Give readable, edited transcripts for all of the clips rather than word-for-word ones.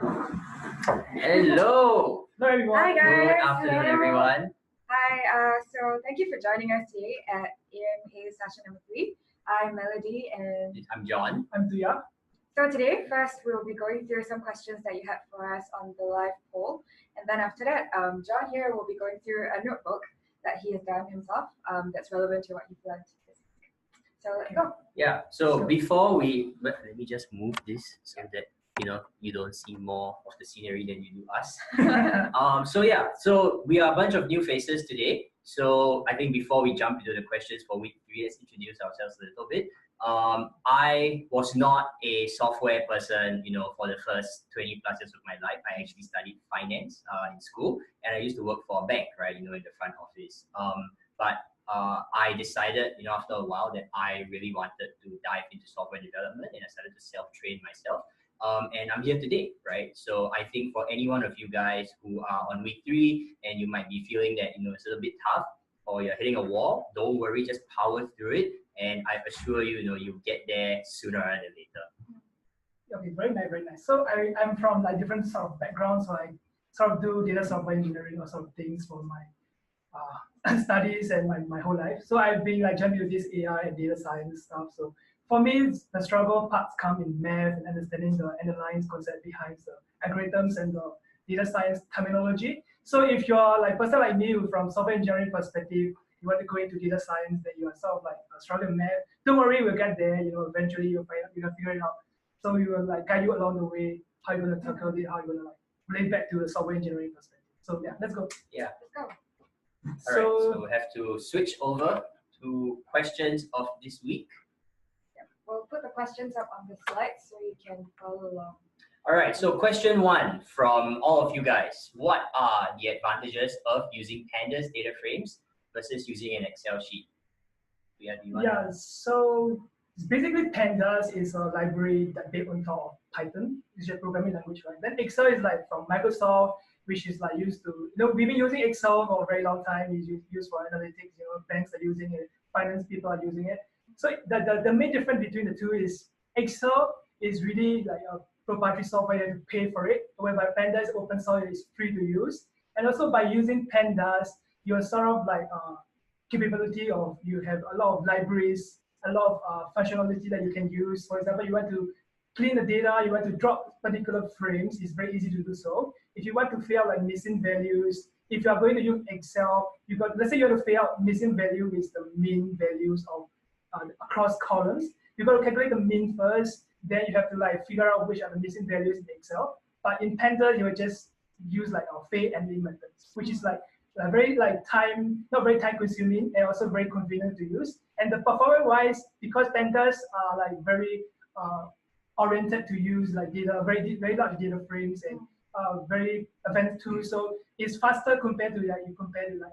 Hello. Hello everyone. Hi guys. Good afternoon, everyone. Hi. So thank you for joining us today at AMA session number 3. I'm Melody and I'm John. I'm Tuya. So today, first we'll be going through some questions that you had for us on the live poll, and then after that, John here will be going through a notebook that he has done himself that's relevant to what you've learned this week. So let's go. Yeah. So before let me just move this so that you don't see more of the scenery than you do us. So we are a bunch of new faces today. So I think before we jump into the questions for week 3, let's introduce ourselves a little bit. I was not a software person, for the first 20 plus years of my life. I actually studied finance in school, and I used to work for a bank, right? In the front office. But I decided, after a while that I really wanted to dive into software development, and I started to self-train myself. And I'm here today, right? So I think for any one of you guys who are on week 3 and you might be feeling that, it's a little bit tough or you're hitting a wall, don't worry, just power through it. And I assure you, you'll get there sooner rather than later. Okay, very nice, very nice. So I'm from like different sort of backgrounds, so I sort of do data software engineering or sort of things for my studies and my whole life. So I've been like jumping into this AI and data science stuff. So for me, the struggle parts come in math and understanding the underlying concept behind the algorithms and the data science terminology. So if you're like person like me from software engineering perspective, you want to go into data science, then you are sort of like struggling with math. Don't worry, we'll get there. Eventually you'll figure it out. So we will like guide you along the way, how you're gonna tackle it, how you're gonna like relate back to the software engineering perspective. So yeah, let's go. Yeah. Let's go. All right, so we have to switch over to questions of this week. Yeah, we'll put the questions up on the slide so you can follow along. All right, so question 1 from all of you guys. What are the advantages of using Pandas data frames versus using an Excel sheet? Yeah, so basically Pandas is a library that built on top of Python, which is a programming language, right? Then Excel is like from Microsoft, which is like used to, we've been using Excel for a very long time. It's used for analytics, banks are using it, finance people are using it. So the main difference between the two is Excel is really like a proprietary software, you have to pay for it, whereby Pandas open source is free to use. And also by using Pandas, you're sort of like capability of, you have a lot of libraries, a lot of functionality that you can use. For example, you want to clean the data, you want to drop particular frames, it's very easy to do so. If you want to figure out like missing values, if you are going to use Excel, let's say you want to figure out missing value with the mean values of across columns. You've got to calculate the mean first, then you have to like figure out which are the missing values in Excel. But in Pandas, you will just use like our fade ending methods, which is like very like not very time consuming and also very convenient to use. And the performance wise, because Pandas are like very oriented to use like very large data frames and very advanced tools, so it's faster compared to like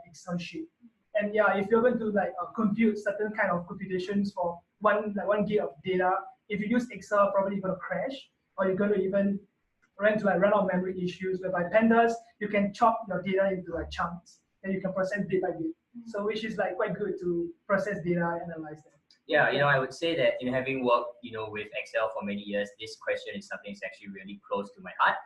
Excel sheet. And yeah, if you're going to like compute certain kind of computations for one gig of data, if you use Excel, probably you're gonna crash, or you're gonna even run out of memory issues. Whereby Pandas, you can chop your data into like chunks, and you can process bit by bit. So which is like quite good to process data and analyze them. Yeah, I would say that having worked, with Excel for many years, this question is something that's actually really close to my heart.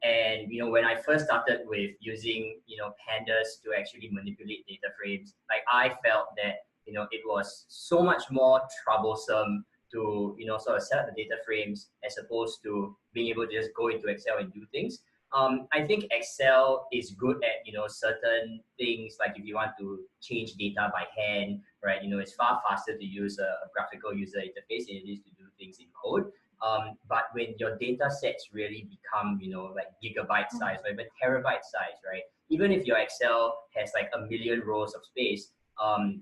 And when I first started with using Pandas to actually manipulate data frames, like I felt that it was so much more troublesome to sort of set up the data frames as opposed to being able to just go into Excel and do things. I think Excel is good at certain things, like if you want to change data by hand, right? It's far faster to use a graphical user interface than it is to do things in code. But when your data sets really become like gigabyte size or even terabyte size, right? Even if your Excel has like 1 million rows of space,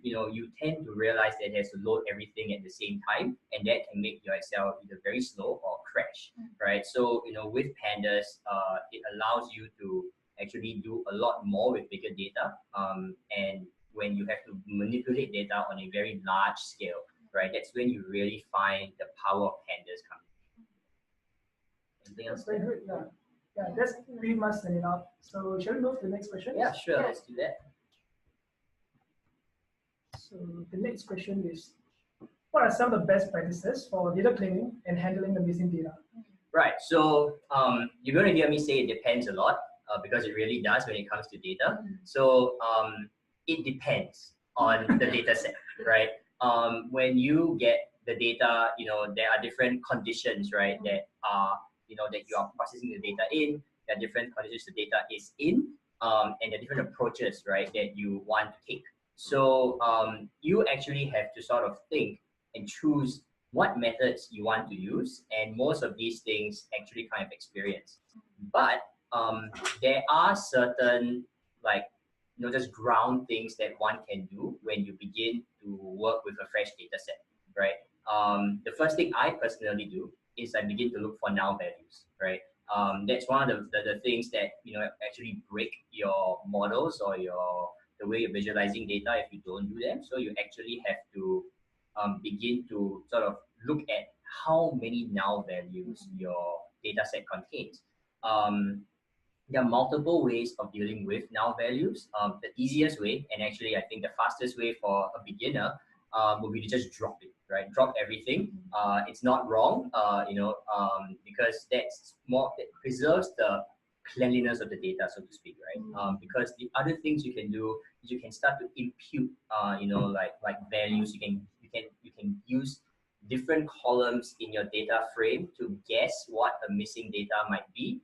you tend to realize that it has to load everything at the same time, and that can make your Excel either very slow or crash, right? So, with Pandas, it allows you to actually do a lot more with bigger data. And when you have to manipulate data on a very large scale, right, that's when you really find the power of Pandas coming. Anything else? That's very good, yeah. Yeah, that's pretty much set it up. So shall we move to the next question? Yeah, sure, let's do that. So the next question is, what are some of the best practices for data cleaning and handling the missing data? Right. So you're going to hear me say it depends a lot because it really does when it comes to data. So it depends on the data set, right? When you get the data, there are different conditions, right? That are, that you are processing the data in. There are different conditions the data is in, and there are different approaches, right, that you want to take. So you actually have to sort of think and choose what methods you want to use, and most of these things actually kind of experience. But there are certain, like, just ground things that one can do when you begin to work with a fresh data set, right? The first thing I personally do is I begin to look for null values, right? That's one of the things that actually break your models or the way you're visualizing data if you don't do them. So you actually have to begin to sort of look at how many null values your data set contains. There are multiple ways of dealing with null values. The easiest way, and actually I think the fastest way for a beginner, would be to just drop it, right? Drop everything. It's not wrong, because that's more, it preserves the cleanliness of the data, so to speak, right? Because the other things you can do is you can start to impute, like values. You can use different columns in your data frame to guess what a missing data might be.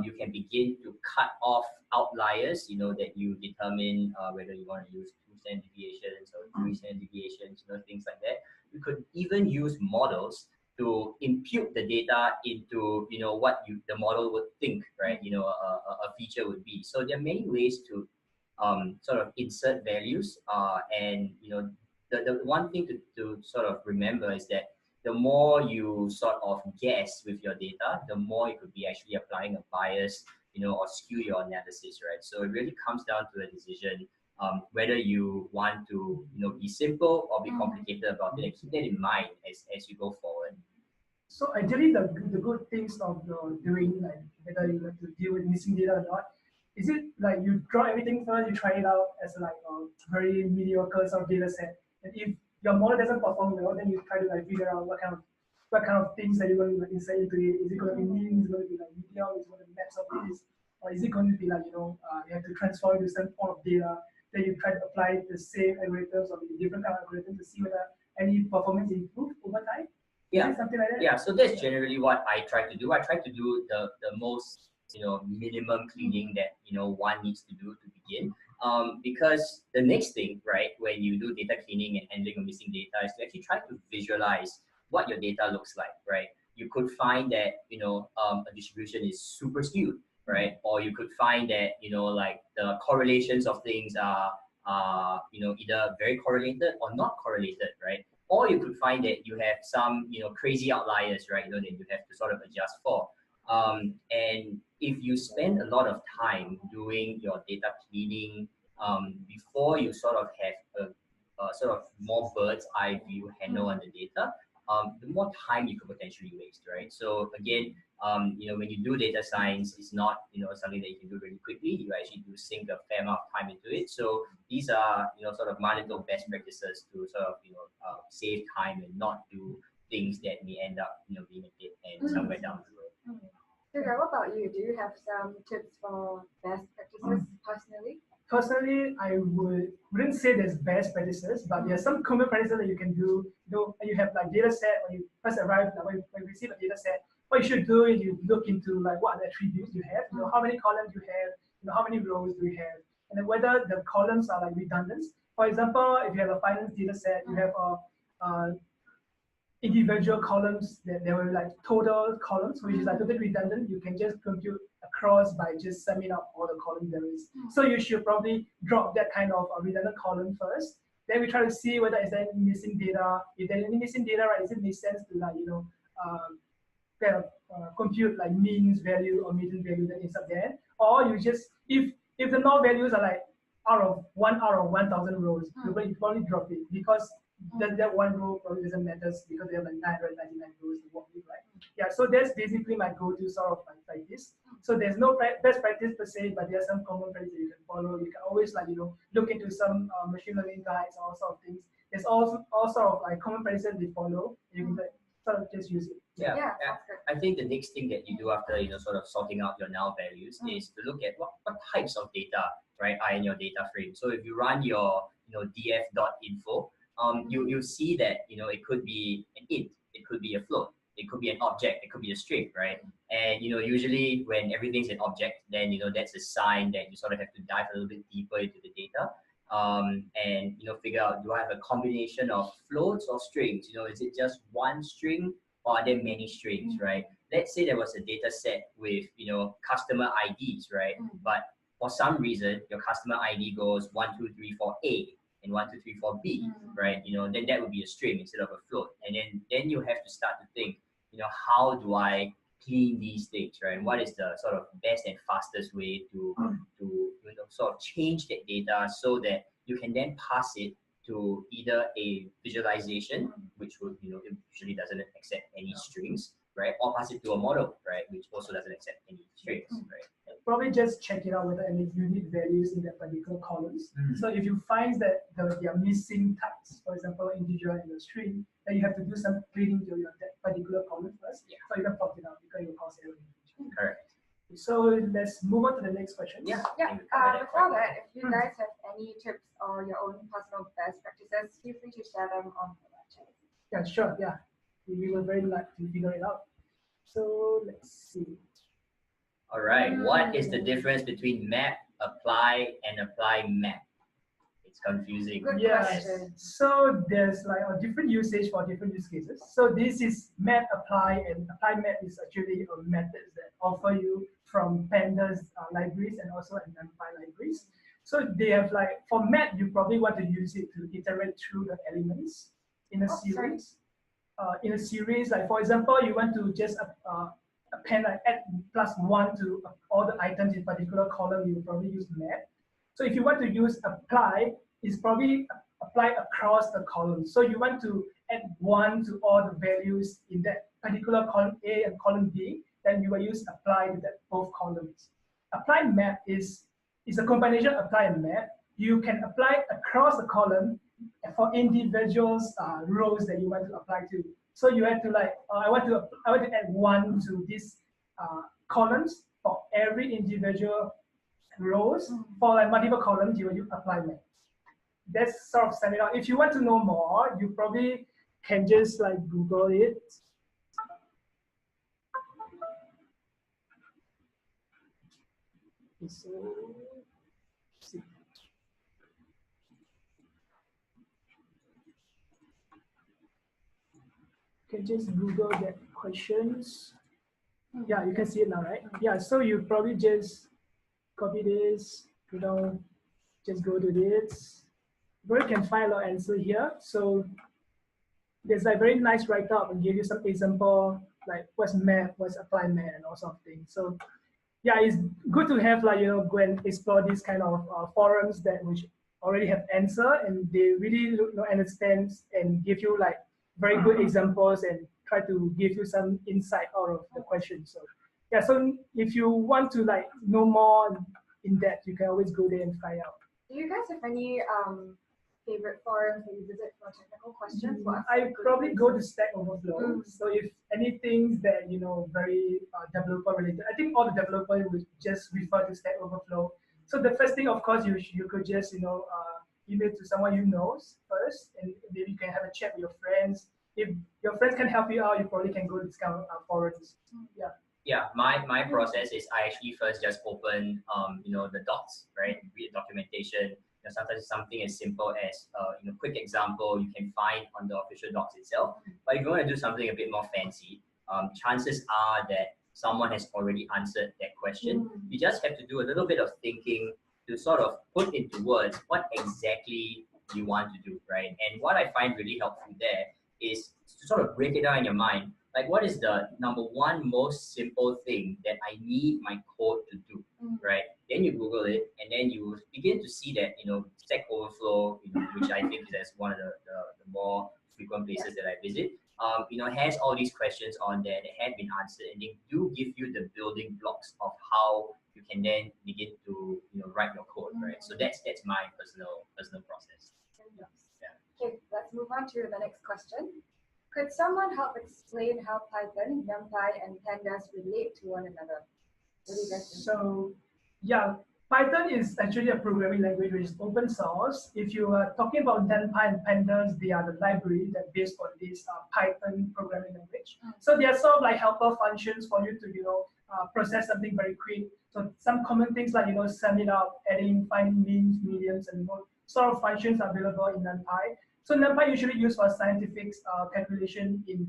You can begin to cut off outliers, that you determine whether you want to use 2 standard deviations or 3 standard deviations, things like that. You could even use models to impute the data into, what the model would think, right? A feature would be. So there are many ways to sort of insert values, and the one thing to sort of remember is that the more you sort of guess with your data, the more you could be actually applying a bias, or skew your analysis, right? So it really comes down to a decision, whether you want to, be simple or be complicated about it, and keep that in mind as you go forward. So ideally, the good things of doing, like whether you have to deal with missing data or not, is it like you draw everything first, you try it out as like a very mediocre sort of data set, and if your model doesn't perform well, then you try to like figure out what kind of things that you're going to like, insert into it. Is it going to be mean? Is it going to be like medium? Is it going to be maps of this? Or is it going to be like, you have to transform to some form of data, then you try to apply the same algorithms or different kind of algorithms to see whether any performance improved over time? Yeah, something like that? Yeah. So that's generally what I try to do. I try to do the most minimum cleaning that one needs to do to begin. Because the next thing, right, when you do data cleaning and handling of missing data, is to actually try to visualize what your data looks like, right? You could find that a distribution is super skewed, right? Or you could find that like the correlations of things are either very correlated or not correlated, right? Or you could find that you have some crazy outliers, right? That you have to sort of adjust for. And if you spend a lot of time doing your data cleaning before you sort of have a sort of more bird's eye view handle on the data, the more time you could potentially waste, right? So again, when you do data science, it's not something that you can do really quickly. You actually do sink a fair amount of time into it. So these are sort of my little best practices to sort of save time and not do things that may end up being a dead end somewhere down the road. So, what about you? Do you have some tips for best practices personally? Personally, I wouldn't say there's best practices, but there's some common practices that you can do. You have like data set when you first arrive, like when you receive a data set. What you should do is you look into like what attributes you have, how many columns you have, how many rows do you have, and then whether the columns are like redundant. For example, if you have a finance data set, you have a individual columns that there were like total columns, which is like a bit redundant. You can just compute across by just summing up all the columns there is. So you should probably drop that kind of redundant column first. Then we try to see whether is there any missing data. If there's any missing data, right, does it make sense to like kind of compute like means value or median value that is up there? Or you just if the null values are like out of 1,000 rows, you probably drop it because that one row probably doesn't matter because they have like 999 rows to work with, right? Yeah, so that's basically my go-to sort of like this. So there's no best practice per se, but there's some common practices you can follow. You can always like look into some machine learning guides or all sort of things. There's also sort of like common practices they follow. You can like, sort of just use it. Yeah, sounds good. I think the next thing that you do after sort of sorting out your null values is to look at what types of data are in your data frame. So if you run your df.info, you see that it could be an int, it could be a float, it could be an object, it could be a string, right? And usually when everything's an object, then that's a sign that you sort of have to dive a little bit deeper into the data. And figure out, do I have a combination of floats or strings? Is it just one string or are there many strings, right? Let's say there was a data set with customer IDs, right? But for some reason your customer ID goes 1234A and 1234B, right? Then that would be a string instead of a float. And then you have to start to think, how do I clean these things, right? And what is the sort of best and fastest way to sort of change that data so that you can then pass it to either a visualization, which would it usually doesn't accept any strings, right? Or pass it to a model, right, which also doesn't accept any strings, right? Probably just check it out whether any unique values in that particular columns. So if you find that there are missing types, for example, integer and a string, then you have to do some cleaning to that particular column first. So you can plot it out because it will cause error. Correct. So let's move on to the next question. Before that, if you guys have any tips or your own personal best practices, feel free to share them on the chat. Yeah, sure. Yeah, we will very like to figure it out. So let's see. All right. What is the difference between map, apply, and apply map? It's confusing. Good yes. question. So there's like a different usage for different use cases. So this is map apply, and apply map is actually a method that offer you from Pandas libraries and also an numpy libraries. So they have like, for map, you probably want to use it to iterate through the elements in a series. In a series, like for example, you want to just append like add +1 to all the items in particular column, you will probably use map. So if you want to use apply, it's probably apply across the columns. So you want to add 1 to all the values in that particular column A and column B, then you will use apply to that both columns. Apply map is a combination of apply and map. You can apply across the column for individuals rows that you want to apply to. So you have to like, I want to add 1 to these columns for every individual rows. For like multiple columns, you will apply map. That's sort of standing out. If you want to know more, you probably can just like Google it. So, see. You can just Google that questions. Yeah, you can see it now, right? Yeah, so you probably just copy this, just go to this. You can find our answer here. So there's like very nice write-up and give you some example, like what's map, what's apply map, and all sort of things. So yeah, it's good to have like, go and explore these kind of forums that which already have answer and they really understand and give you like very good examples and try to give you some insight out of the question. So yeah, so if you want to like know more in depth, you can always go there and find out. Do you guys have any favorite forums that you visit for technical questions? I probably go to Stack Overflow. So if anything that very developer related, I think all the developers would just refer to Stack Overflow. So the first thing, of course, you could just email to someone you know first, and maybe you can have a chat with your friends. If your friends can help you out, you probably can go to this kind of forums. Yeah. Yeah, my process is I actually first just open the docs, right? Read documentation. Sometimes something as simple as quick example you can find on the official docs itself. But if you want to do something a bit more fancy, chances are that someone has already answered that question. You just have to do a little bit of thinking to sort of put into words what exactly you want to do, right? And what I find really helpful there is to sort of break it down in your mind. Like, what is the number one most simple thing that I need my code to do, right? Then you Google it, and then you begin to see that, Stack Overflow, which I think is one of the more frequent places that I visit, has all these questions on there that have been answered, and they do give you the building blocks of how you can then begin to, write your code, right? So that's my personal process. Okay, let's move on to the next question. Could someone help explain how Python, NumPy, and Pandas relate to one another? What do you guys think? So, yeah, Python is actually a programming language which is open source. If you are talking about NumPy and Pandas, they are the library that based on this Python programming language. So they are sort of like helper functions for you to, process something very quick. So some common things like, sum it up, adding, finding means, medians, and more sort of functions are available in NumPy. So NumPy usually used for scientific calculation in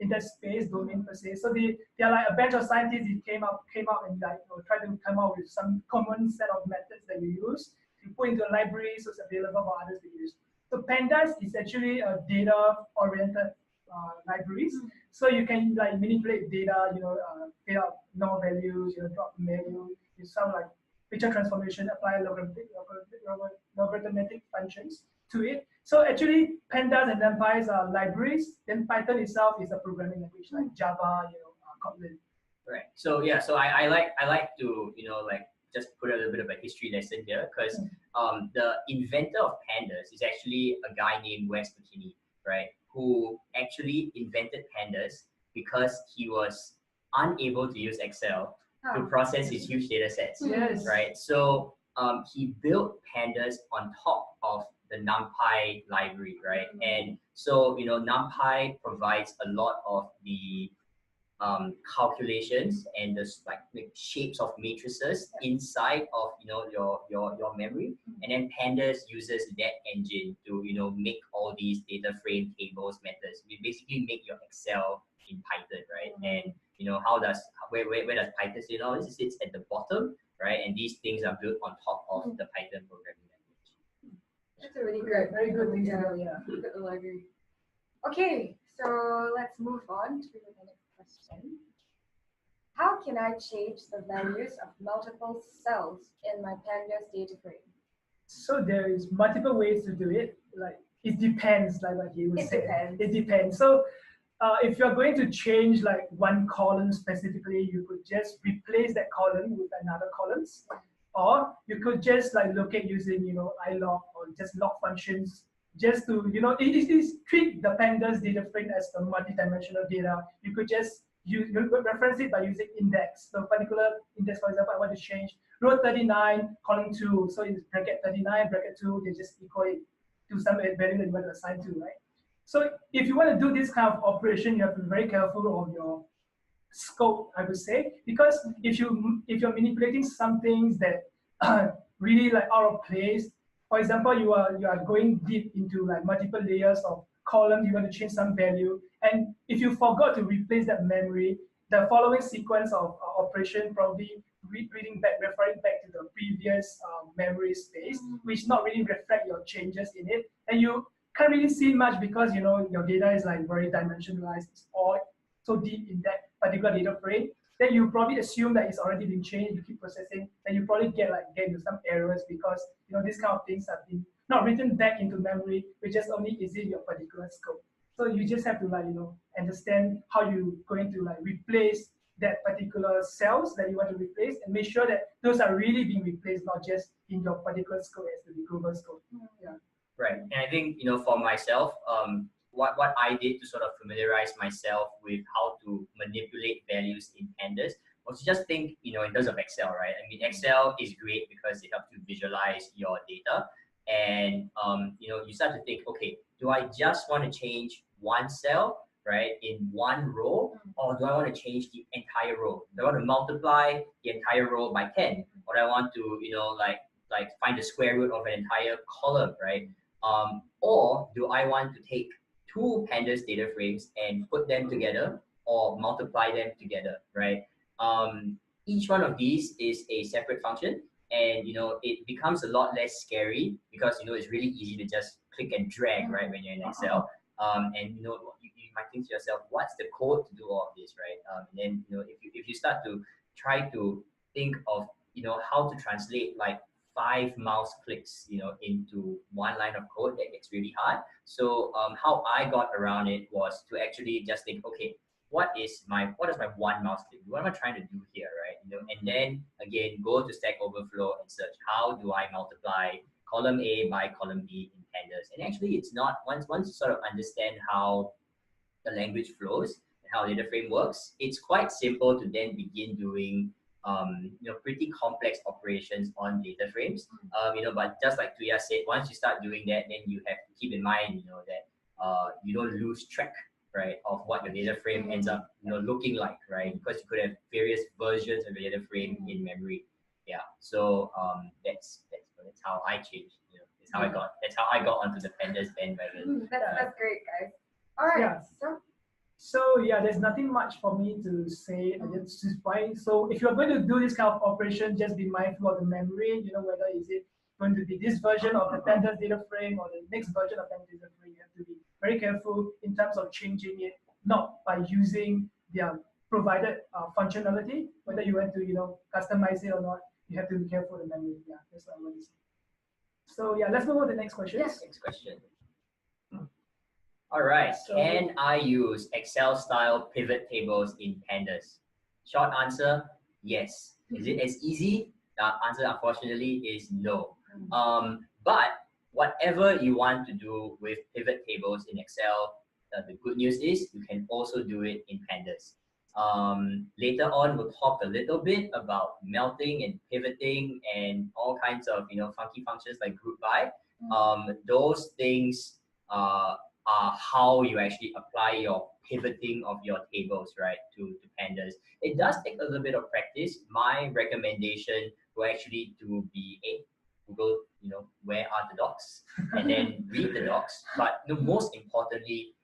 that space domain per se. So they are like a bunch of scientists who came out and like try to come out with some common set of methods that you use to put into a library so it's available for others to use. So Pandas is actually a data-oriented libraries. So you can like manipulate data, fill out null values, drop value, you some like picture transformation, apply logarithmic functions to it. So actually, Pandas and NumPy are libraries. Then Python itself is a programming language like Java, Kotlin. Right. So yeah. So I like to like just put a little bit of a history lesson here because the inventor of Pandas is actually a guy named Wes McKinney, right? Who actually invented Pandas because he was unable to use Excel to process his huge data sets. Yes. Right. So he built Pandas on top of the NumPy library, right? And so NumPy provides a lot of the calculations and the shapes of matrices inside of your memory, and then Pandas uses that engine to make all these data frame tables methods. We basically make your Excel in Python, right? And where does Python sit? All this sits at the bottom, right? And these things are built on top of the Python programming language. That's a really good, very good thing. Yeah. Good library. Okay, so let's move on to the next question. How can I change the values of multiple cells in my Pandas data frame? So there is multiple ways to do it. Like it depends, like what you would say. It depends. So if you're going to change like one column specifically, you could just replace that column with another columns. Or you could just like locate using iloc or just log functions just to it is treat the Pandas data frame as a multi-dimensional data. You could just reference it by using index. So particular index, for example, I want to change row 39 column 2. So it's bracket 39 bracket 2. They just equal it to some value that you want to assign to, right? So if you want to do this kind of operation, you have to be very careful of your scope, I would say, because if you're manipulating some things that are really like out of place, for example, you are going deep into like multiple layers of columns, you want to change some value, and if you forgot to replace that memory, the following sequence of operation probably referring back to the previous memory space, which not really reflect your changes in it, and you can't really see much because your data is like very dimensionalized, it's all so deep in that particular data frame, then you probably assume that it's already been changed, you keep processing, and you probably get into some errors because these kind of things have been not written back into memory, which just only is in your particular scope. So you just have to understand how you're going to replace that particular cells that you want to replace and make sure that those are really being replaced, not just in your particular scope as the global scope. Yeah. Right. And I think for myself, what I did to sort of familiarize myself with how to manipulate values in Pandas was to just think, in terms of Excel, right? I mean, Excel is great because it helps you visualize your data. And, you start to think, okay, do I just want to change one cell, right, in one row, or do I want to change the entire row? Do I want to multiply the entire row by 10? Or do I want to, like find the square root of an entire column, right? Or do I want to take two Pandas data frames and put them together or multiply them together, right? Each one of these is a separate function, and it becomes a lot less scary because it's really easy to just click and drag, right, when you're in Excel. And you might think to yourself, what's the code to do all of this, right? And then if you start to try to think of how to translate like 5 mouse clicks into one line of code, that gets really hard. So how I got around it was to actually just think, okay, what is my one mouse click? What am I trying to do here, right? And then again, go to Stack Overflow and search, how do I multiply column A by column B in Pandas? And actually, it's not, once you sort of understand how the language flows and how data frame works, it's quite simple to then begin doing pretty complex operations on data frames. But just like Tuya said, once you start doing that, then you have to keep in mind, that you don't lose track, right, of what your data frame ends up, looking like, right? Because you could have various versions of the data frame in memory. Yeah. So that's how I changed. That's how I got onto the Pandas bandwagon. That's great, guys. All right. Yeah. So yeah, there's nothing much for me to say against this point. So if you're going to do this kind of operation, just be mindful of the memory. Whether is it going to be this version of the Pandas data frame or the next version of Pandas data frame. You have to be very careful in terms of changing it, not by using their provided functionality. Whether you want to customize it or not, you have to be careful of the memory. Yeah, that's what I want to say. So yeah, let's move on to the next question. Yes, next question. All right, can I use Excel-style pivot tables in Pandas? Short answer, yes. Is it as easy? The answer, unfortunately, is no. But whatever you want to do with pivot tables in Excel, the good news is you can also do it in Pandas. Later on, we'll talk a little bit about melting and pivoting and all kinds of funky functions like group by. Those things are how you actually apply your pivoting of your tables, right, to Pandas. It does take a little bit of practice. My recommendation will actually to be Google, where are the docs, and then read the docs. But most importantly,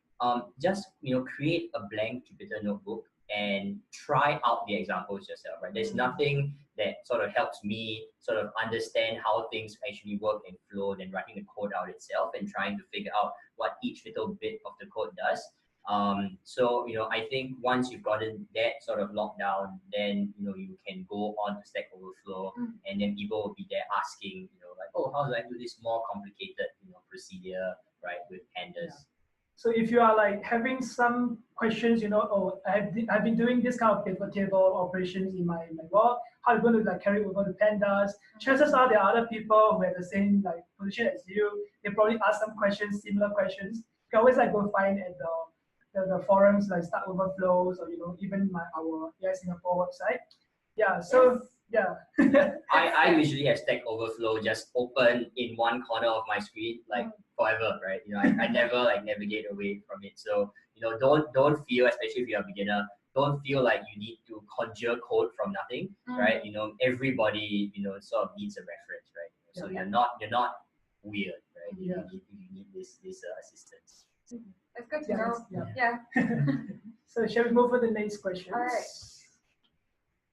just create a blank Jupyter notebook and try out the examples yourself, right? There's nothing that sort of helps me sort of understand how things actually work and flow than writing the code out itself and trying to figure out what each little bit of the code does. So I think once you've gotten that sort of locked down, then you can go on to Stack Overflow, and then people will be there asking, like, oh, how do I do this more complicated procedure, right, with Pandas? Yeah. So if you are like having some questions, oh, I've been doing this kind of pivot table operations in my work, how are you going to like carry over to Pandas? Chances are there are other people who have the same like position as you. They probably ask some questions, similar questions. You can always like go find at the forums like Stack Overflows or even our AI Singapore website. Yeah. So yeah. I usually have Stack Overflow just open in one corner of my screen like forever, right? I never like navigate away from it. So don't feel, especially if you're a beginner, don't feel like you need to conjure code from nothing, right? Everybody sort of needs a reference, right? So you're not weird, right? You need this assistance. That's good to know. Yeah. So shall we move on to the next question? All right.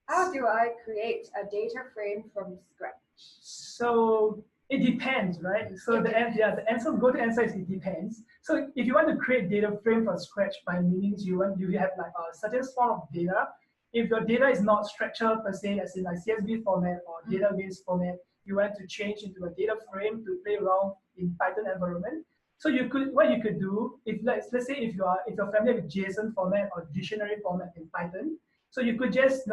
How do I create a data frame from scratch? So it depends, right? So the answer, go to answer is it depends. So if you want to create data frame from scratch, by means you have like a certain form of data. If your data is not structured per se, as in like CSV format or database format, you want to change into a data frame to play around in Python environment. So what you could do, if let's say if you're familiar with JSON format or dictionary format in Python, so you could just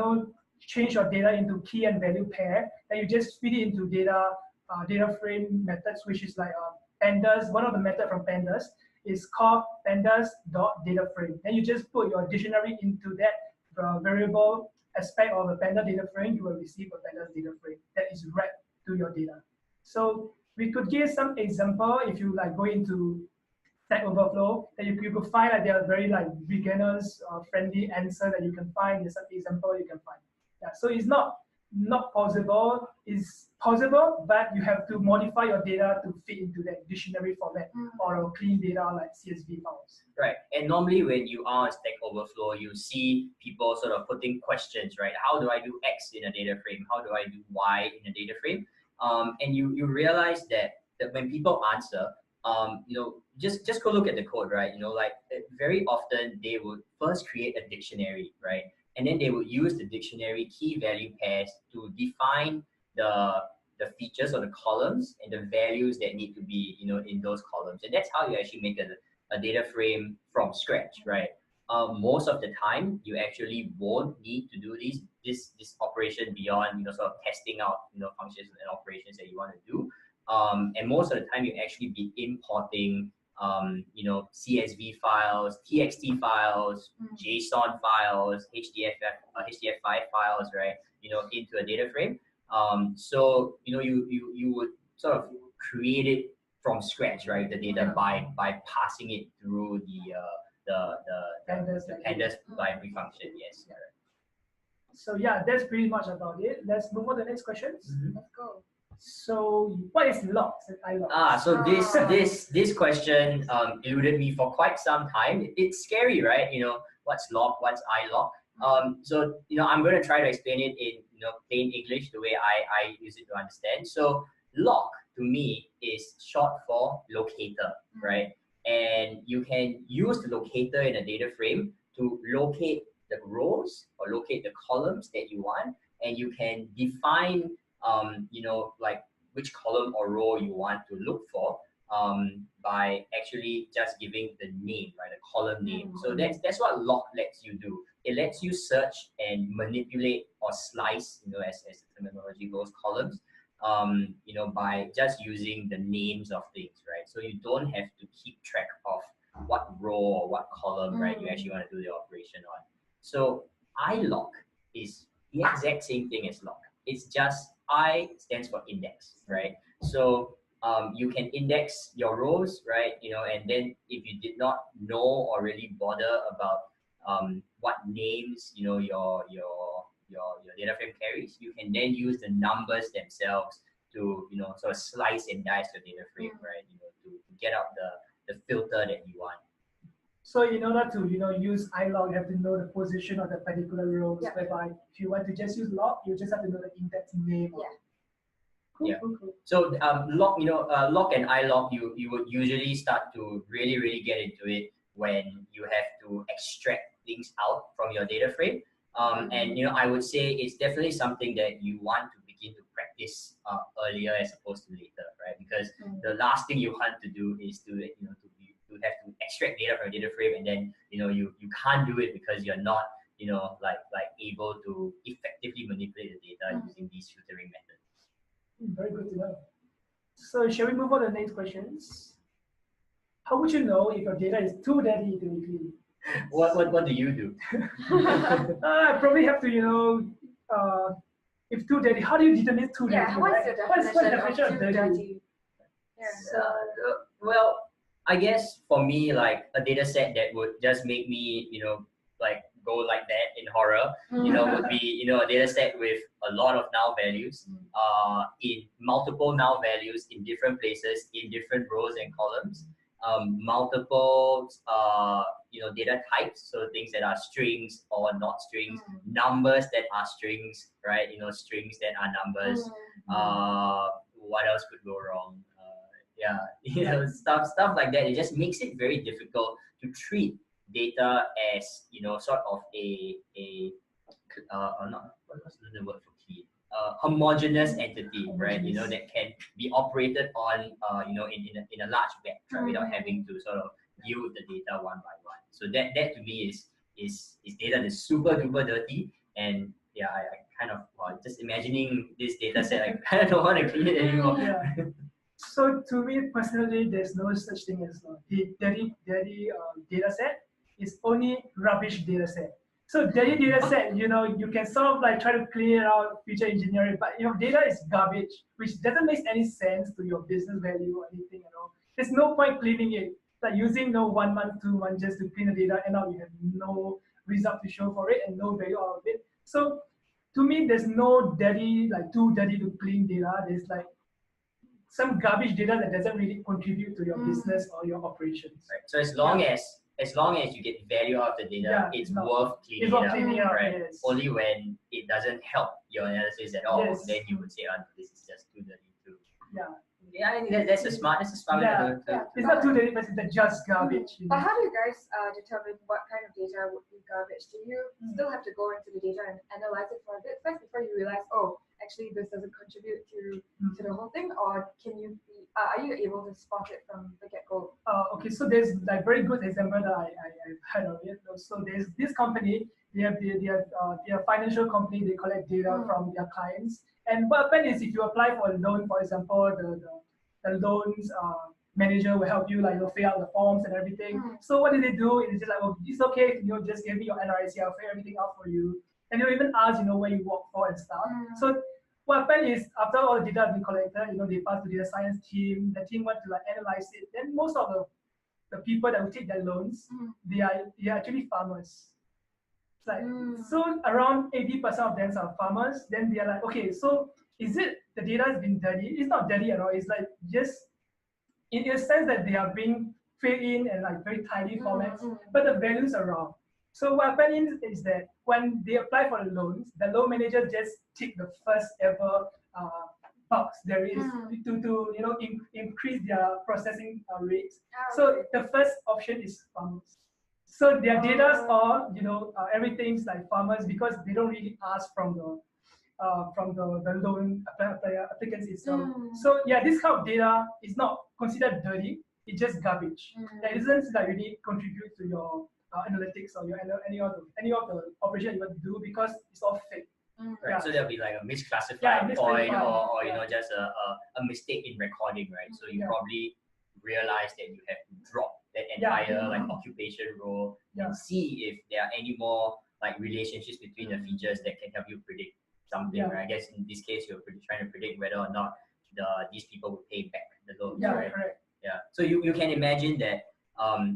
change your data into key and value pair, and you just feed it into data frame methods, which is like Pandas. One of the methods from Pandas is called pandas.dataframe. Then you just put your dictionary into that variable aspect of the Pandas data frame, you will receive a Pandas data frame that is wrapped to your data. So we could give some example if you like go into Stack Overflow, that you could find that there are very like beginners friendly answer that you can find. There's some example you can find. Yeah, so it's not possible. It's possible, but you have to modify your data to fit into that dictionary format or a clean data like CSV files. Right, and normally when you are on Stack Overflow, you see people sort of putting questions, right? How do I do X in a data frame? How do I do Y in a data frame? And you realize that when people answer, just go look at the code, right? Like very often they would first create a dictionary, right? And then they would use the dictionary key value pairs to define the features or the columns and the values that need to be, in those columns. And that's how you actually make a data frame from scratch, right? Most of the time, you actually won't need to do this operation beyond, sort of testing out, functions and operations that you want to do. And most of the time, you actually be importing you know, CSV files, TXT files, JSON files, HDF5 files, right? You know, into a data frame. So you know, you would sort of create it from scratch, right? The data by passing it through the Pandas library function. Yes. So yeah, that's pretty much about it. Let's move on to the next questions. Let's go. So what is logs and iloc? So this question eluded me for quite some time. It's scary, right? You know, what's log, what's iloc? So you know, I'm going to try to explain it in, you know, plain English, the way I use it to understand. So log to me is short for locator, right? And you can use the locator in a data frame to locate the rows or locate the columns that you want, and you can define you know, like which column or row you want to look for by actually just giving the name, right, the column name. So that's what log lets you do. It lets you search and manipulate or slice, you know, as the terminology goes, columns, you know, by just using the names of things, right? So you don't have to keep track of what row or what column, right, you actually want to do the operation on. So iloc is the exact same thing as log. It's just I stands for index, right? So you can index your rows, right? You know, and then if you did not know or really bother about what names, you know, your data frame carries, you can then use the numbers themselves to, you know, sort of slice and dice your data frame, right? You know, to get out the filter that you want. So in order to, you know, use iloc, you have to know the position of the particular rows. Yeah. Whereby if you want to just use log, you just have to know the index name. Yeah. Cool. So log, you know, log and iloc, you would usually start to really get into it when you have to extract things out from your data frame. And you know, I would say it's definitely something that you want to begin to practice earlier as opposed to later, right? Because the last thing you want to do is to, you know, to have to extract data from a data frame, and then, you know, you can't do it because you're not, you know, like able to effectively manipulate the data using these filtering methods. Very good to know. So shall we move on to the next questions? How would you know if your data is too dirty to be clean? What do you do? I probably have to, you know, if too dirty, how do you determine too dirty? Yeah, what's the definition of too dirty? So, well, I guess for me, like a data set that would just make me, you know, like go like that in horror, you know, would be, you know, a data set with a lot of null values, in multiple null values in different places, in different rows and columns, multiple, you know, data types, so things that are strings or not strings, numbers that are strings, right? You know, strings that are numbers. What else could go wrong? Yeah, you know, stuff like that. It just makes it very difficult to treat data as, you know, sort of not what's the word for clean? Homogeneous entity, right? You know, that can be operated on, you know, in a large batch, right, without having to sort of deal with the data one by one. So that to me is data that's super duper dirty, and yeah, I kind of just imagining this data set, I kind of don't want to clean it anymore. Yeah. So to me personally, there's no such thing as dirty data set. It's only rubbish data set. So dirty data set, you know, you can sort of like try to clear it out, feature engineering, but you know, data is garbage, which doesn't make any sense to your business value or anything at all. There's no point cleaning it. Like using 1 month, 2 months just to clean the data, and now you have no result to show for it and no value out of it. So to me, there's no dirty, like too dirty to clean data. There's like some garbage data that doesn't really contribute to your business or your operations. Right. So as long as you get value out of the data, it's worth cleaning up, right? Yes. Only when it doesn't help your analysis at all, then you would say, "Oh, this is just too dirty to." Yeah, I think that's a smart way to it's not too dirty, but it's just garbage. But how do you guys determine what kind of data would be garbage? Do you still have to go into the data and analyze it for a bit first before you realize, oh, actually this doesn't contribute to the whole thing, or can you be, are you able to spot it from the get-go? Okay, so there's like very good example that I've heard of it. So there's this company, they have their financial company, they collect data from their clients. And what happens is if you apply for a loan, for example, the loans manager will help you fill out the forms and everything. So what did they do? It's just like, oh, it's okay, just give me your NRIC, I'll fill everything out for you. And they'll even ask, where you work for and stuff. So what happened is after all the data has been collected, they pass to the data science team. The team went to analyze it. Then most of the people that will take their loans, they are actually farmers. It's like so around 80% of them are farmers. Then they are like, okay, so is it the data has been dirty? It's not dirty at all. It's like just in a sense that they are being filled in and very tiny formats, but the values are wrong. So what happened is that when they apply for the loans, the loan manager just tick the first ever box there is to increase their processing rates. So the first option is farmers. So their data are everything's like farmers because they don't really ask from the loan applicants itself. So yeah, this kind of data is not considered dirty. It's just garbage. That isn't really contribute to your analytics or your any of the operation you want to do because it's all fake. Right. Yeah. So there'll be like a misclassified point or just a mistake in recording, right? So you probably realize that you have to drop that entire occupation row and see if there are any more relationships between the features that can help you predict something, right? I guess in this case you're trying to predict whether or not these people will pay back the loans, right? Correct. Yeah. So you can imagine that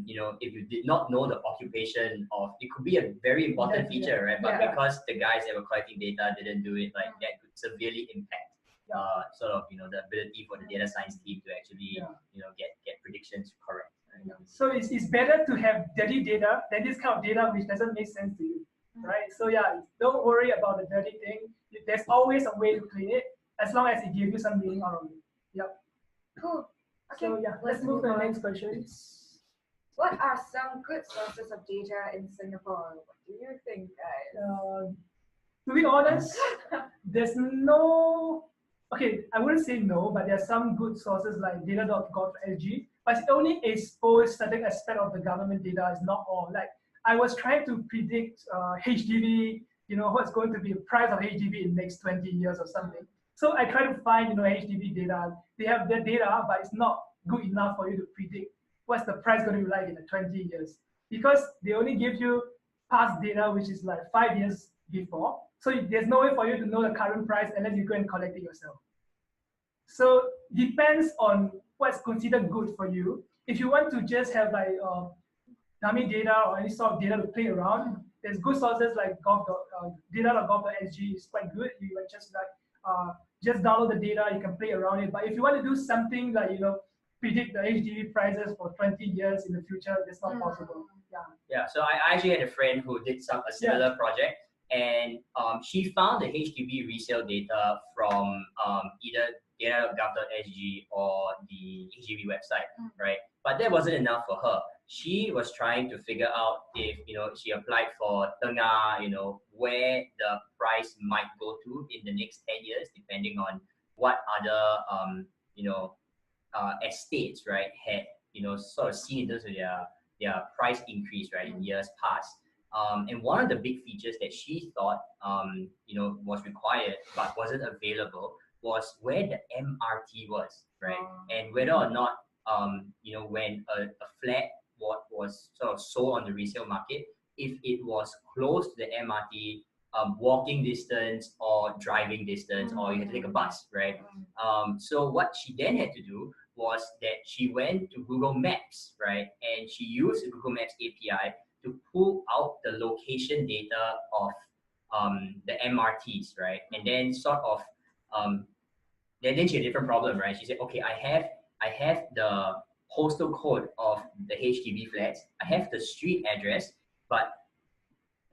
if you did not know the occupation of, it could be a very important feature, right? But because the guys that were collecting data didn't do it, that could severely impact the ability for the data science team to actually get predictions correct. Right? So it's better to have dirty data than this kind of data which doesn't make sense to you, right? So yeah, don't worry about the dirty thing. There's always a way to clean it as long as it gives you some meaning out of it. Yep. Cool. Okay. So yeah, let's move to the next question. What are some good sources of data in Singapore? What do you think, guys? To be honest, there's no. Okay, I wouldn't say no, but there are some good sources like data.gov.sg, but it only exposes certain aspect of the government data. It's not all. Like I was trying to predict HDB, what's going to be the price of HDB in the next 20 years or something. So I try to find, HDB data. They have their data, but it's not good enough for you to predict what's the price going to be like in the 20 years. Because they only give you past data, which is like 5 years before. So there's no way for you to know the current price unless you go and collect it yourself. So depends on what's considered good for you. If you want to just have dummy data or any sort of data to play around, there's good sources like data.gov.sg is quite good. You just download the data, you can play around it. But if you want to do something like predict the HDB prices for 20 years in the future, that's not possible. Yeah. So I actually had a friend who did a similar project, and she found the HDB resale data from either data.gov.sg or the HDB website, right? But that wasn't enough for her. She was trying to figure out if she applied for Tengah, where the price might go to in the next 10 years, depending on what other estates, right, had sort of seen in terms of their price increase, right, in years past. And one of the big features that she thought was required but wasn't available was where the MRT was, right, and whether or not when a flat was sort of sold on the resale market, if it was close to the MRT, walking distance or driving distance, or you had to take a bus, right? So what she then had to do was that she went to Google Maps, right? And she used the Google Maps API to pull out the location data of the MRTs, right? And then sort of, then she had a different problem, right? She said, okay, I have the postal code of the HDB flats, I have the street address, but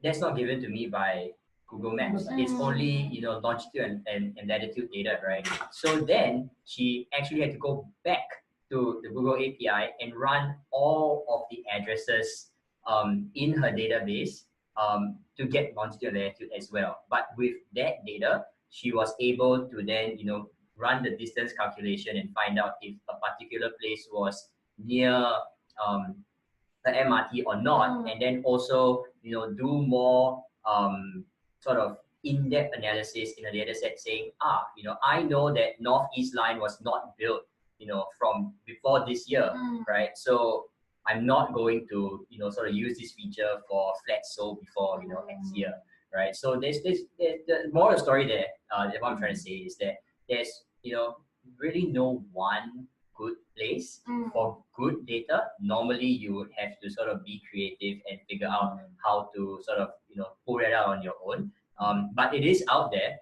that's not given to me by Google Maps. It's only longitude and latitude data, right? So then she actually had to go back to the Google API and run all of the addresses in her database to get longitude and latitude as well. But with that data, she was able to then run the distance calculation and find out if a particular place was near the MRT or not, and then also do more sort of in-depth analysis in a data set saying, I know that Northeast Line was not built from before this year, right? So I'm not going to, sort of use this feature for flat sold before, X year, right? So there's the moral of the story there, what I'm trying to say is that there's, really no one good place for good data. Normally you would have to sort of be creative and figure out how to sort of, pull that out on your own. But it is out there.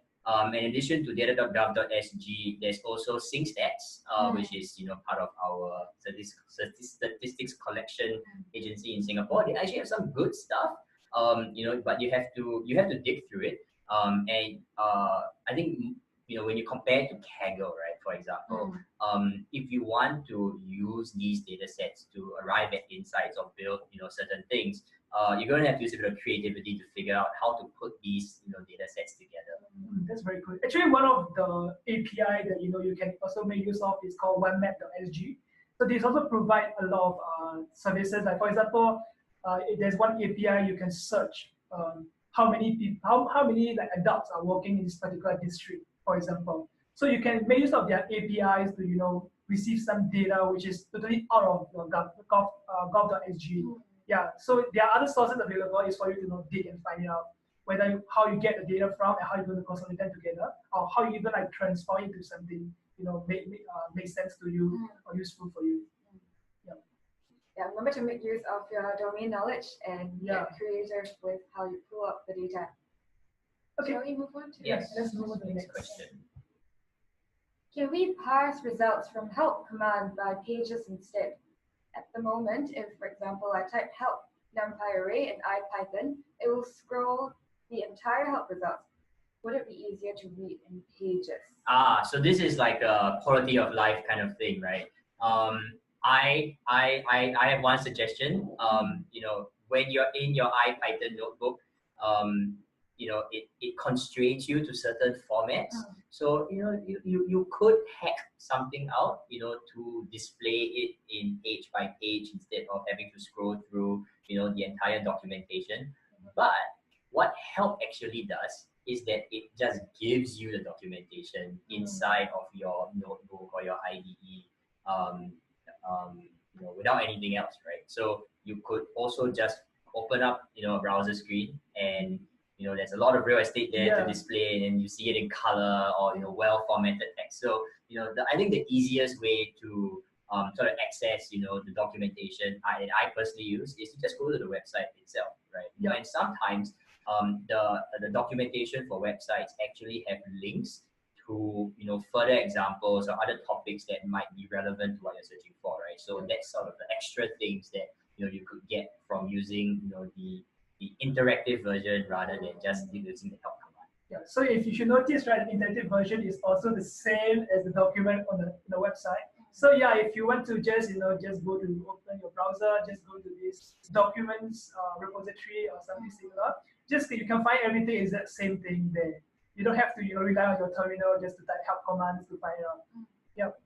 In addition to data.gov.sg, there's also SyncStats, which is part of our statistics collection agency in Singapore. They actually have some good stuff, but you have to dig through it. I think when you compare it to Kaggle, right, for example, if you want to use these data sets to arrive at insights or build certain things, you're going to have to use a bit of creativity to figure out how to put these data sets together. That's very good. Actually, one of the API that you can also make use of is called onemap.sg. So these also provide a lot of services. Like for example, there's one API you can search how many people, how many like adults are working in this particular district, for example. So you can make use of their APIs to receive some data which is totally out of gov.sg. Yeah. So there are other sources available. Is for you to dig and find it out how you get the data from and how you're going to consolidate them together, or how you even like transform it to something make sense to you or useful for you. Yeah, remember to make use of your domain knowledge and get creative with how you pull up the data. Okay. Shall we move on to let's move on to the next question. Can we parse results from help command by pages instead? At the moment, if, for example, I type help numpy array in IPython, it will scroll the entire help results. Would it be easier to read in pages? So this is like a quality of life kind of thing, right? I have one suggestion. When you're in your IPython notebook, it constrains you to certain formats. So you could hack something out, to display it in page by page instead of having to scroll through, the entire documentation. But what help actually does is that it just gives you the documentation inside of your notebook or your IDE, without anything else, right? So you could also just open up, a browser screen, and there's a lot of real estate there to display, and you see it in color or well formatted text. So I think the easiest way to sort of access the documentation I personally use is to just go to the website itself, right? And sometimes the documentation for websites actually have links to further examples or other topics that might be relevant to what you're searching for, right? So that's sort of the extra things that you could get from using the interactive version rather than just using the help command. Yeah. So if you should notice, right, the interactive version is also the same as the document on the website. So yeah, if you want to just just go to open your browser, just go to this documents repository or something similar. Just you can find everything is that same thing there. You don't have to rely on your terminal just to type help commands to find it out. Yep.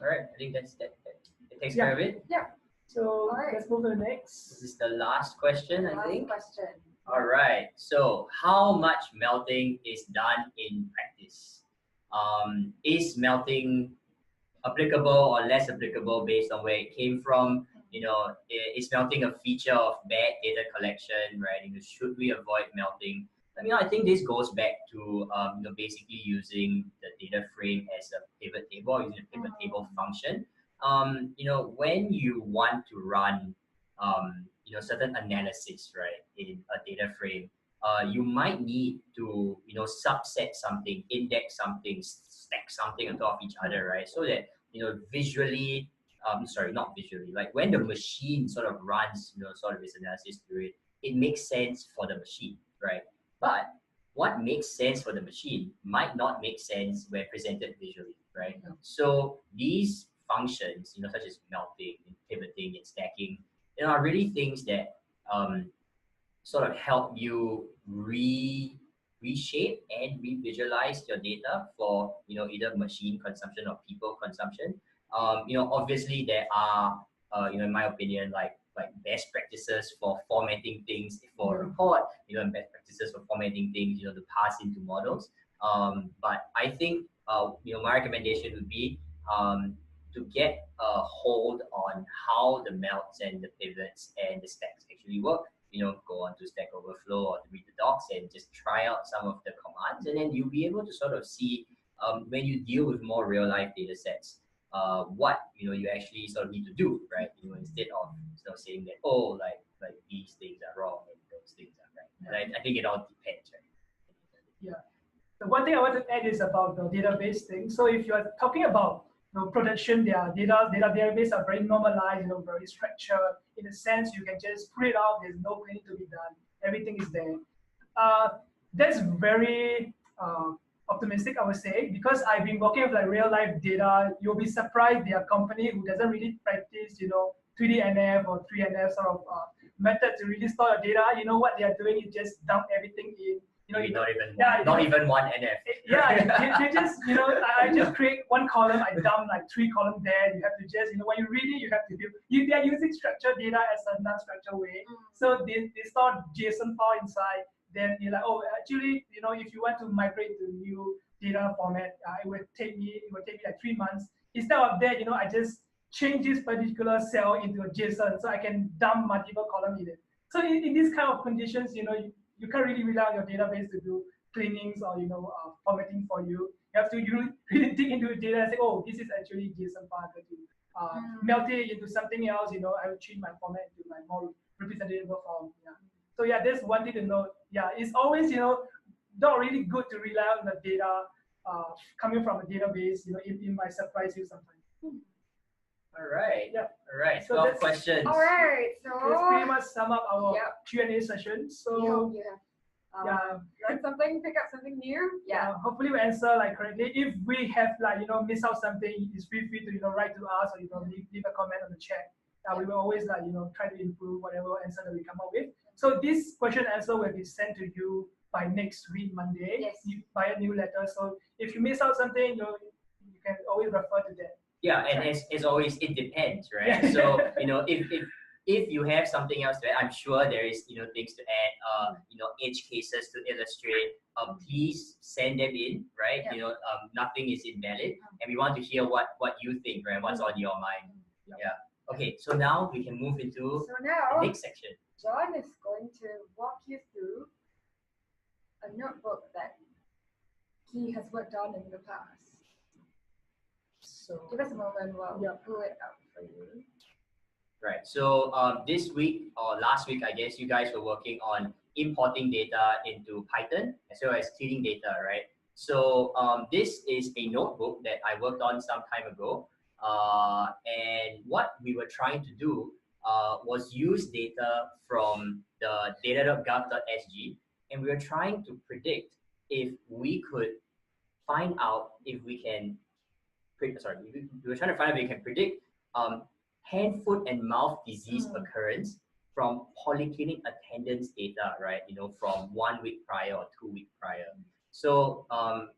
All right, I think that takes care of it. Yeah. So let's move to the next. This is the last question, I think. Last question. All right. So how much melting is done in practice? Is melting applicable or less applicable based on where it came from? Is melting a feature of bad data collection, right? Should we avoid melting? I think this goes back to basically using the data frame as a pivot table, using a pivot table function. When you want to run certain analysis, right, in a data frame, you might need to subset something, index something, stack something on top of each other, right? So that visually, not visually, like when the machine sort of runs sort of its analysis through it, it makes sense for the machine, right? But what makes sense for the machine might not make sense when presented visually, right? So these functions, such as melting and pivoting and stacking, are really things that sort of help you reshape and revisualize your data for either machine consumption or people consumption. Obviously there are in my opinion like best practices for formatting things for a report, and best practices for formatting things to pass into models. But I think my recommendation would be to get a hold on how the melts and the pivots and the stacks actually work. Go on to Stack Overflow or to read the docs and just try out some of the commands, and then you'll be able to sort of see when you deal with more real life data sets, what you actually sort of need to do, right? Instead of saying that, oh, like these things are wrong and those things are right. I think it all depends, right? Yeah. The one thing I want to add is about the database thing. So if you are talking about production, their database are very normalized, very structured. In a sense, you can just put it out. There's no cleaning to be done. Everything is there. That's very optimistic, I would say, because I've been working with like real life data. You'll be surprised there are company who doesn't really practice, 3DNF or 3NF sort of method to really store your data. You know what they are doing is just dump everything in. Not even one NF. Yeah, they just, I just create one column, I dump like 3 columns there. You have to just, when you read it, you have to do. They are using structured data as a non-structured way. So they store JSON file inside. Then you're like, oh, actually, if you want to migrate to new data format, it would take me like 3 months. Instead of that, I just change this particular cell into a JSON, so I can dump multiple columns in it. So in these kind of conditions, you can't really rely on your database to do cleanings or formatting for you. You have to really dig into the data and say, oh, this is actually JSON file. Melt it into something else. I will change my format to my more representative form. Yeah. So yeah, that's one thing to note. Yeah, it's always not really good to rely on the data coming from a database. It might surprise you sometimes. All right. Yeah. All right. So 12 questions. All right. So let's pretty much sum up our Q&A session. So learn something, pick up something new. Yeah. Hopefully we answer correctly. If we have miss out something, it's feel free to write to us or leave a comment on the chat. We will always try to improve whatever answer that we come up with. So this question answer will be sent to you by next week Monday via newsletter. So if you miss out something, you can always refer to that. Yeah, and as always, it depends, right? So if you have something else to add, I'm sure there is things to add, edge cases to illustrate. Please send them in, right? Nothing is invalid, and we want to hear what you think, right? What's on your mind? Yeah. Okay, so now we can move into the next section. John is going to walk you through a notebook that he has worked on in the past. So give us a moment while we pull it out for you. Right. So this week or last week, I guess you guys were working on importing data into Python as well as cleaning data, right? So this is a notebook that I worked on some time ago. And what we were trying to do was use data from the data.gov.sg, and we were trying to predict if we could find out if we can. We were trying to find out if we can predict hand, foot, and mouth disease occurrence from polyclinic attendance data, right? From 1 week prior or 2 weeks prior. So can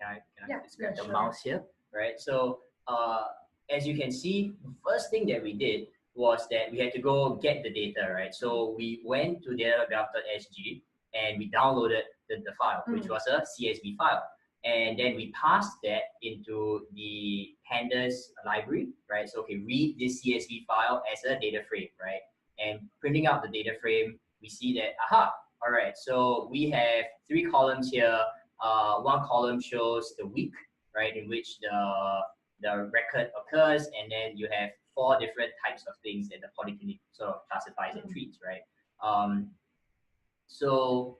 I describe the mouse here, right? So as you can see, the first thing that we did was that we had to go get the data, right? So we went to data.gov.sg and we downloaded the file, which was a CSV file. And then we passed that into the Pandas library, right? So read this CSV file as a data frame, right? And printing out the data frame, we see that, all right, so we have 3 columns here. 1 column shows the week, right, in which the record occurs, and then you have 4 different types of things that the polyclinic sort of classifies and treats, right? So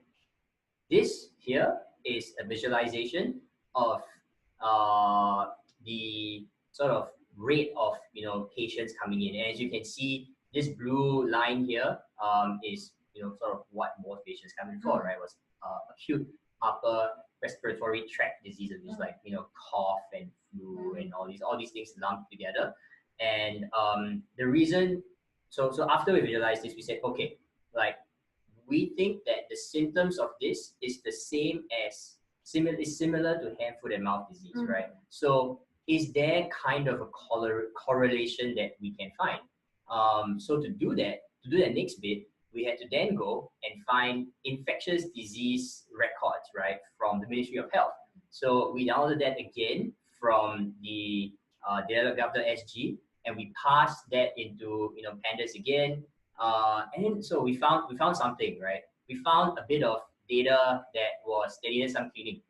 this here is a visualization of the sort of rate of patients coming in. And as you can see, this blue line here is sort of what most patients come in for, right? Was acute upper respiratory tract diseases, which is like cough and flu and all these things lumped together. And the reason, so after we visualized this, we said, okay, we think that the symptoms of this is the same as similar to hand, foot, and mouth disease, right? So is there kind of a correlation that we can find? So to do that next bit, we had to then go and find infectious disease records, right, from the Ministry of Health. So we downloaded that again from the data.sg, and we passed that into pandas again. And then so we found something, right? We found a bit of data that needed some cleaning.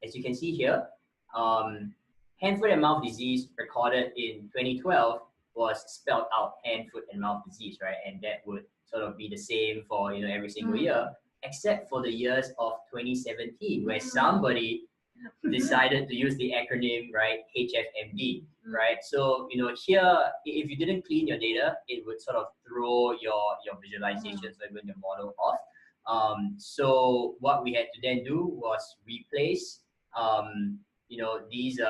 As you can see here, hand, foot, and mouth disease recorded in 2012 was spelled out hand, foot, and mouth disease, right? And that would sort of be the same for every single year, except for the years of 2017, where somebody decided to use the acronym, right, HFMD, right? So here, if you didn't clean your data, it would sort of throw your visualizations, or even your model off. So what we had to then do was replace these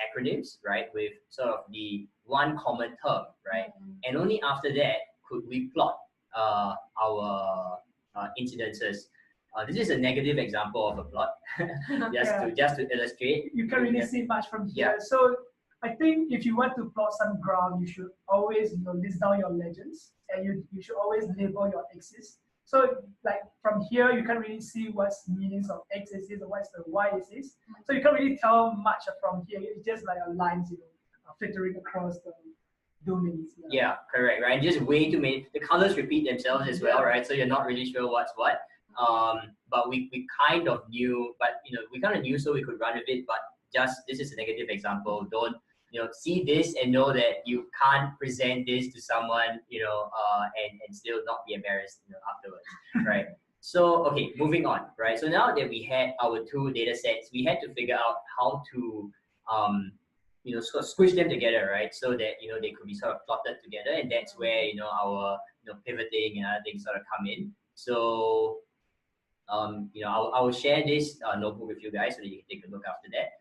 acronyms, right, with sort of the one common term, right? And only after that could we plot our incidences. This is a negative example of a plot, just to illustrate. You can't really see much from here. Yeah. So I think if you want to plot some graph, you should always list down your legends, and you should always label your axis. So like from here, you can't really see what's the meanings of x-axis or what's the y-axis. So you can't really tell much from here. It's just like a lines, filtering across the domains. Yeah, correct, right? And just way too many. The colors repeat themselves as well, right? So you're not really sure what's what. But we kind of knew, so we could run with it. But just this is a negative example. Don't see this and know that you can't present this to someone, and still not be embarrassed, afterwards, right? So, okay, moving on, right? So now that we had our two data sets, we had to figure out how to, sort of squish them together, right? So that, they could be sort of plotted together, and that's where, our, pivoting and other things sort of come in. So, I will share this notebook with you guys so that you can take a look after that.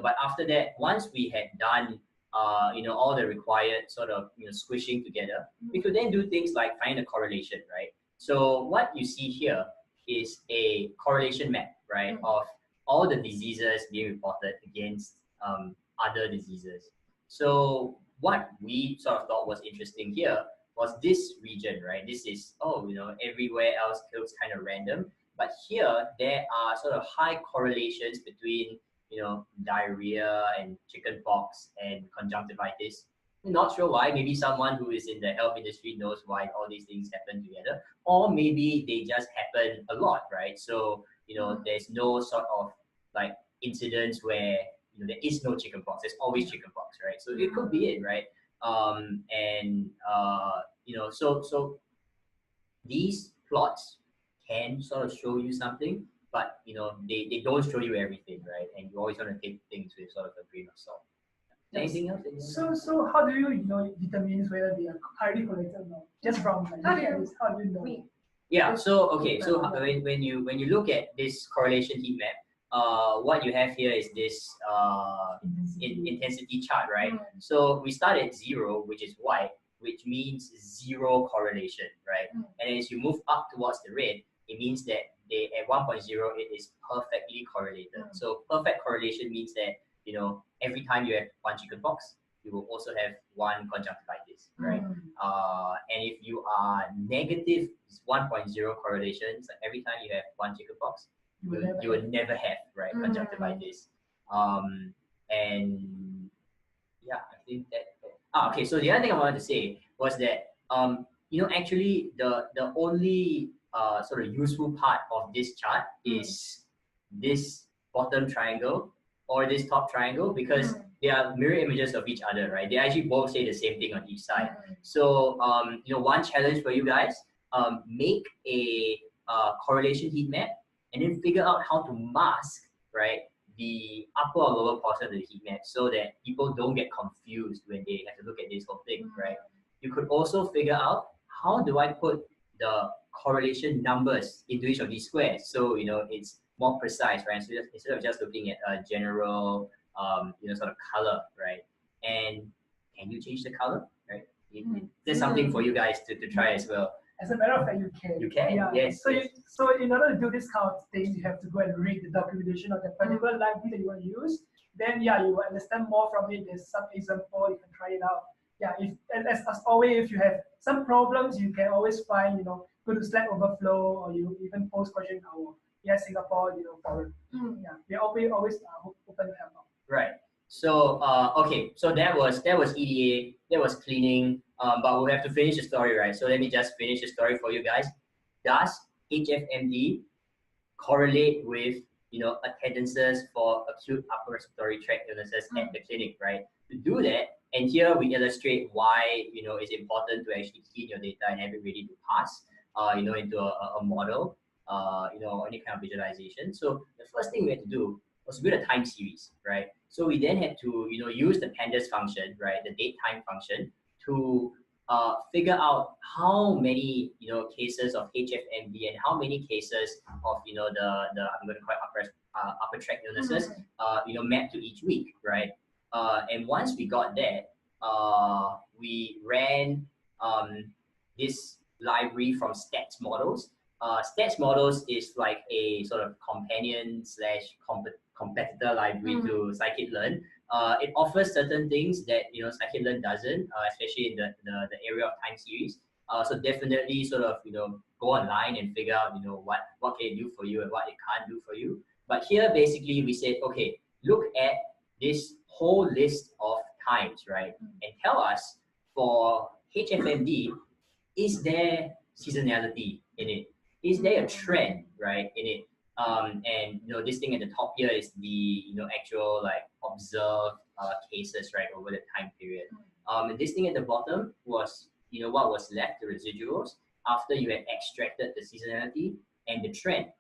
But after that, once we had done, all the required sort of, squishing together, we could then do things like find a correlation, right? So what you see here is a correlation map, right, of all the diseases being reported against other diseases. So what we sort of thought was interesting here was this region, right? This is, everywhere else looks kind of random. But here, there are sort of high correlations between diarrhea and chickenpox and conjunctivitis. I'm not sure why. Maybe someone who is in the health industry knows why all these things happen together, or maybe they just happen a lot, right? So there's no sort of like incidents where there is no chickenpox. There's always chickenpox, right? So it could be it, right? So these plots can sort of show you something, but they don't show you everything, right? And you always want to take things with sort of a grain of salt. Anything else? So how do you determine whether they are highly correlated or not? Just from how do you know? Yeah. So okay. So when you look at this correlation heat map, what you have here is this intensity chart, right? So we start at 0, which is white, which means 0 correlation, right? And as you move up towards the red, it means that at 1.0 it is perfectly correlated. So perfect correlation means that every time you have one chickenpox, you will also have one conjunctivitis, right? And if you are negative 1.0 correlations, like every time you have one chickenpox, you will never have, right, conjunctivitis. And yeah, I think that. Okay, so the other thing I wanted to say was that actually the only sort of useful part of this chart is this bottom triangle or this top triangle, because they are mirror images of each other, right? They actually both say the same thing on each side. So one challenge for you guys, make a correlation heat map and then figure out how to mask, right, the upper or lower portion of the heat map so that people don't get confused when they have to look at this whole thing, right? You could also figure out how do I put the correlation numbers into each of these squares, so it's more precise, right? So instead of just looking at a general sort of color, right? And can you change the color, right? There's something for you guys to try as well. As a matter of fact, you can. You can, yeah. Yes. So in order to do this kind of thing, you have to go and read the documentation of the particular library that you want to use. Then you will understand more from it. There's some example, you can try it out. As always, if you have some problems, you can always find, go to Slack Overflow, or you even post question in our Singapore, forum. Yeah, we always open to help out. Right. So okay, so that was EDA, that was cleaning, but we have to finish the story, right? So let me just finish the story for you guys. Does HFMD correlate with attendances for acute upper respiratory tract illnesses at the clinic, right? To do that, and here we illustrate why it's important to actually clean your data and have it ready to pass into a model, any kind of visualization. So the first thing we had to do was build a time series, right? So we then had to use the Pandas function, right, the date time function, to figure out how many cases of HFMD and how many cases of the I'm going to call it upper tract illnesses mapped to each week, right? And once we got that, we ran this library from stats models. Stats models is like a sort of companion / competitor library to scikit-learn. It offers certain things that scikit-learn doesn't, especially in the area of time series. So definitely sort of go online and figure out what can it do for you and what it can't do for you. But here basically we said, okay, look at this whole list of times, right, and tell us for HFMD, is there seasonality in it? Is there a trend, right, in it? And this thing at the top here is the actual like observed cases, right, over the time period. And this thing at the bottom was what was left, the residuals, after you had extracted the seasonality and the trend.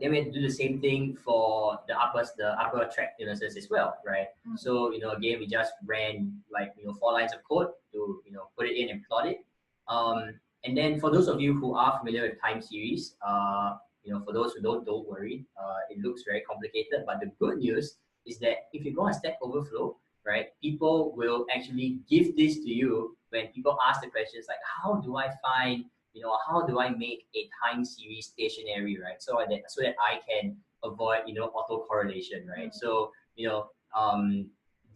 Then we had to do the same thing for the upper tract illnesses as well, right? So again, we just ran like 4 lines of code to put it in and plot it. And then for those of you who are familiar with time series, for those who don't worry. It looks very complicated, but the good news is that if you go on Stack Overflow, right, people will actually give this to you when people ask the questions like, how do I find, how do I make a time series stationary, right? So that I can avoid, autocorrelation, right? So,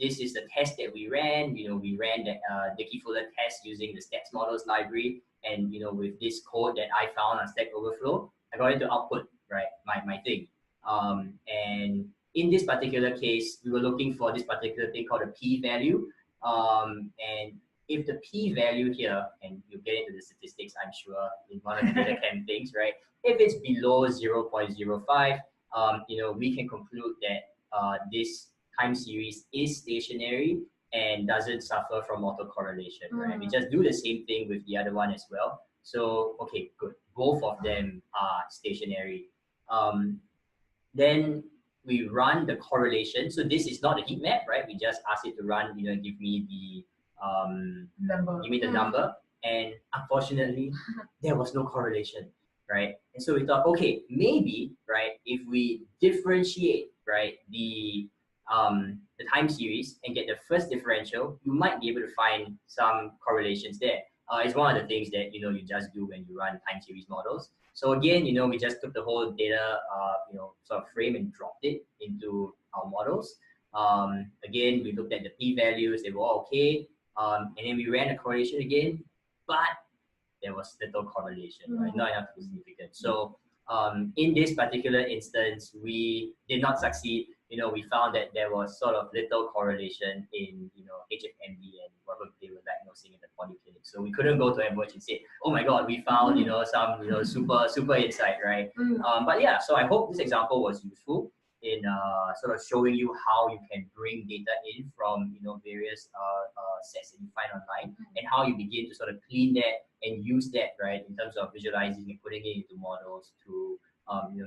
this is the test that we ran. We ran the Dicky Fuller test using the stats models library, and with this code that I found on Stack Overflow, I got it to output, right, my thing. And in this particular case, we were looking for this particular thing called a p-value. And if the p-value here, and you'll get into the statistics, I'm sure, in one of the data chem things, right? If it's below 0.05, we can conclude that this time series is stationary and doesn't suffer from autocorrelation, right? We just do the same thing with the other one as well. So, okay, good. Both of them are stationary. Then we run the correlation. So this is not a heat map, right? We just ask it to run, give me the number. And unfortunately, there was no correlation, right? And so we thought, okay, maybe, right, if we differentiate, right, the time series and get the first differential, you might be able to find some correlations there. It's one of the things that you just do when you run time series models. So again, we just took the whole data sort of frame and dropped it into our models. Again, we looked at the p-values, they were all okay. And then we ran the correlation again, but there was little correlation, right? Not enough to be significant. So in this particular instance, we did not succeed. We found that there was sort of little correlation in HFMD and whatever they were diagnosing in the polyclinic. So we couldn't go to Ambush and say, oh my God, we found some super insight, right? But yeah, so I hope this example was useful in sort of showing you how you can bring data in from various sets that you find online, and how you begin to sort of clean that and use that, right, in terms of visualizing and putting it into models to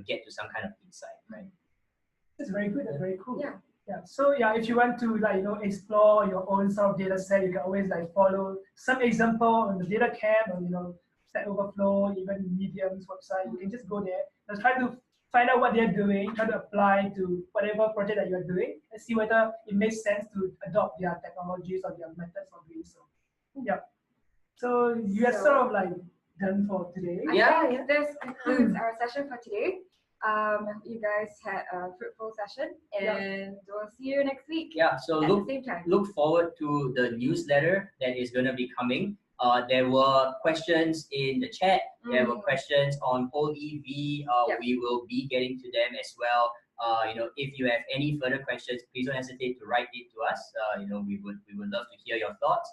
get to some kind of insight, right? That's very good. That's very cool. Yeah. Yeah. So yeah, if you want to explore your own sort of data set, you can always follow some example on the data camp or Stack Overflow, even Medium's website. You can just go there and try to find out what they're doing, try to apply to whatever project that you're doing, and see whether it makes sense to adopt their technologies or their methods of doing so. Yeah. So you are sort of done for today. I think this concludes our session for today. You guys had a fruitful session, and we'll see you next week. Yeah, so at the same time. Look forward to the newsletter that is going to be coming. There were questions in the chat. There were questions on OEV. We will be getting to them as well. If you have any further questions, please don't hesitate to write it to us. We would love to hear your thoughts.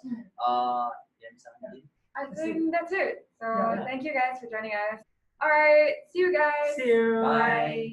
I think that's it. So thank you guys for joining us. All right, see you guys. See you. Bye.